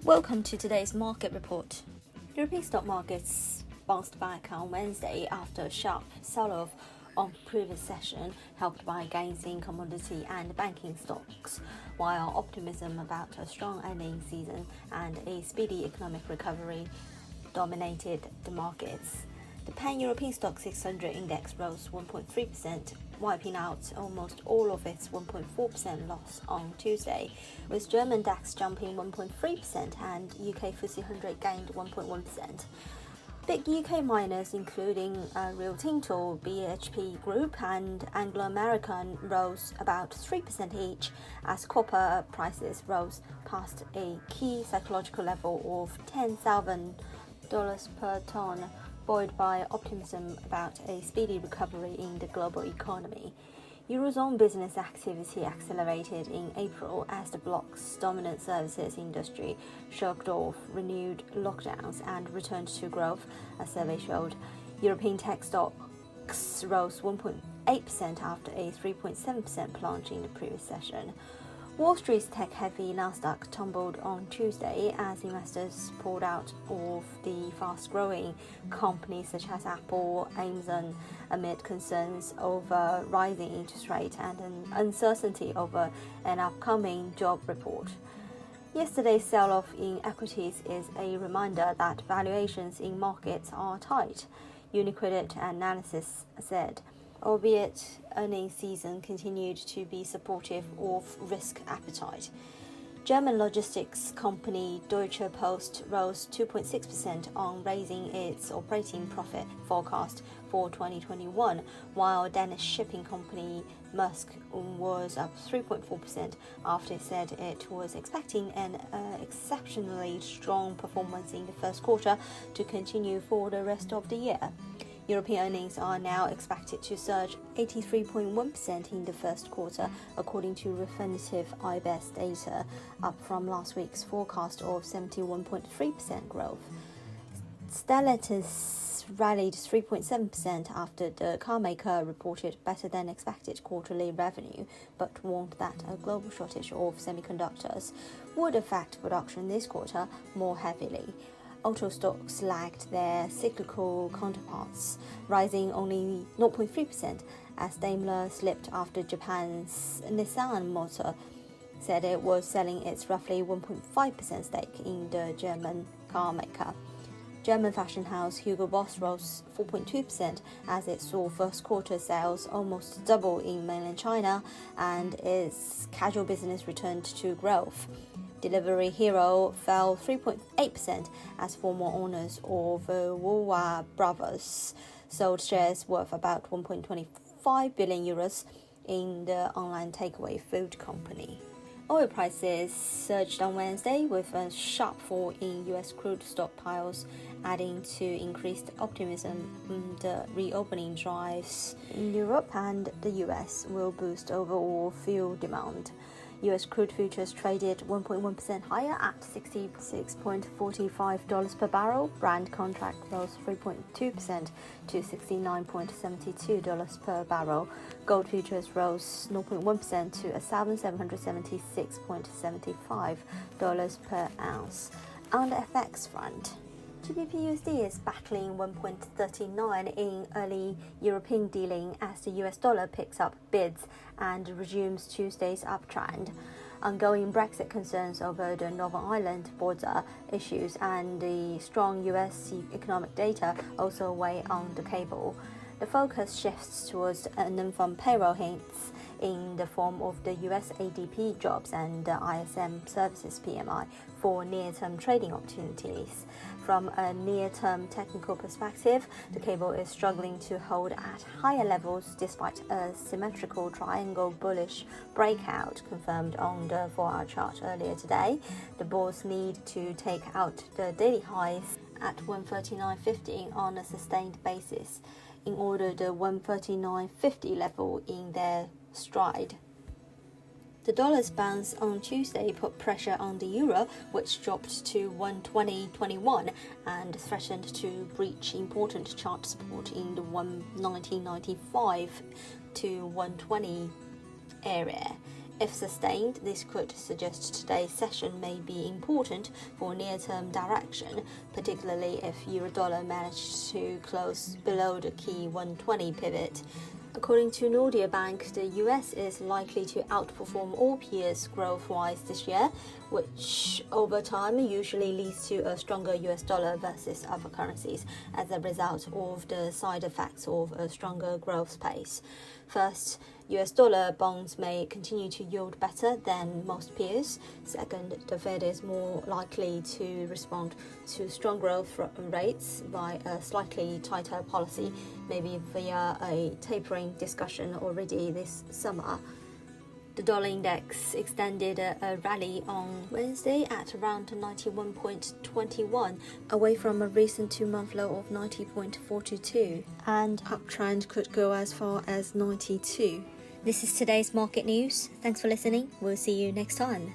Welcome to today's market report. European stock markets bounced back on Wednesday after a sharp sell-off on previous session, helped by gains in commodity and banking stocks, while optimism about a strong earnings season and a speedy economic recovery dominated the markets. The Pan-European Stock 600 index rose 1.3%, wiping out almost all of its 1.4% loss on Tuesday, with German DAX jumping 1.3% and UK FTSE 100 gained 1.1%. Big UK miners including Rio Tinto, BHP Group and Anglo American rose about 3% each as copper prices rose past a key psychological level of $10,000 per tonne, buoyed by optimism about a speedy recovery in the global economy. Eurozone business activity accelerated in April as the bloc's dominant services industry shook off renewed lockdowns and returned to growth, a survey showed. European tech stocks rose 1.8% after a 3.7% plunge in the previous session. Wall Street's tech-heavy Nasdaq tumbled on Tuesday as investors pulled out of the fast-growing companies such as Apple, Amazon, amid concerns over rising interest rates and an uncertainty over an upcoming job report. Yesterday's sell-off in equities is a reminder that valuations in markets are tight, Unicredit Analysis said, albeit earnings season continued to be supportive of risk appetite. German logistics company Deutsche Post rose 2.6% on raising its operating profit forecast for 2021, while Danish shipping company Maersk was up 3.4% after it said it was expecting an exceptionally strong performance in the first quarter to continue for the rest of the year. European earnings are now expected to surge 83.1% in the first quarter, according to Refinitiv IBES data, up from last week's forecast of 71.3% growth. Stellantis rallied 3.7% after the carmaker reported better than expected quarterly revenue, but warned that a global shortage of semiconductors would affect production this quarter more heavily. Auto stocks lagged their cyclical counterparts, rising only 0.3% as Daimler slipped after Japan's Nissan Motor said it was selling its roughly 1.5% stake in the German car maker. German fashion house Hugo Boss rose 4.2% as it saw first quarter sales almost double in mainland China and its casual business returned to growth. Delivery Hero fell 3.8% as former owners of Veolia brothers sold shares worth about 1.25 billion euros in the online takeaway food company. Oil prices surged on Wednesday with a sharp fall in US crude stockpiles, adding to increased optimism the reopening drives in Europe and the US will boost overall fuel demand. US crude futures traded 1.1% higher at $66.45 per barrel. Brent contract rose 3.2% to $69.72 per barrel. Gold futures rose 0.1% to $1,776.75 per ounce. On the FX front, GBP/USD is battling 1.39 in early European dealing as the US dollar picks up bids and resumes Tuesday's uptrend. Ongoing Brexit concerns over the Northern Ireland border issues and the strong US economic data also weigh on the cable. The focus shifts towards non-farm payroll hints in the form of the US ADP jobs and the ISM services PMI for near-term trading opportunities. From a near-term technical perspective, the cable is struggling to hold at higher levels despite a symmetrical triangle bullish breakout confirmed on the 4-hour chart earlier today. The bulls need to take out the daily highs at 139.50 on a sustained basis in order the 139.50 level in their stride. The dollar's bounce on Tuesday put pressure on the euro, which dropped to 120.21 and threatened to breach important chart support in the 119.95 to 120 area. If sustained, this could suggest today's session may be important for near-term direction, particularly if euro-dollar managed to close below the key 120 pivot. According to Nordea Bank, the US is likely to outperform all peers growth-wise this year, which over time usually leads to a stronger US dollar versus other currencies as a result of the side effects of a stronger growth pace. First, US dollar bonds may continue to yield better than most peers. Second, the Fed is more likely to respond to strong growth rates by a slightly tighter policy, maybe via a tapering discussion already this summer. The dollar index extended a rally on Wednesday at around 91.21, away from a recent 2-month low of 90.42, and uptrend could go as far as 92. This is today's market news. Thanks for listening. We'll see you next time.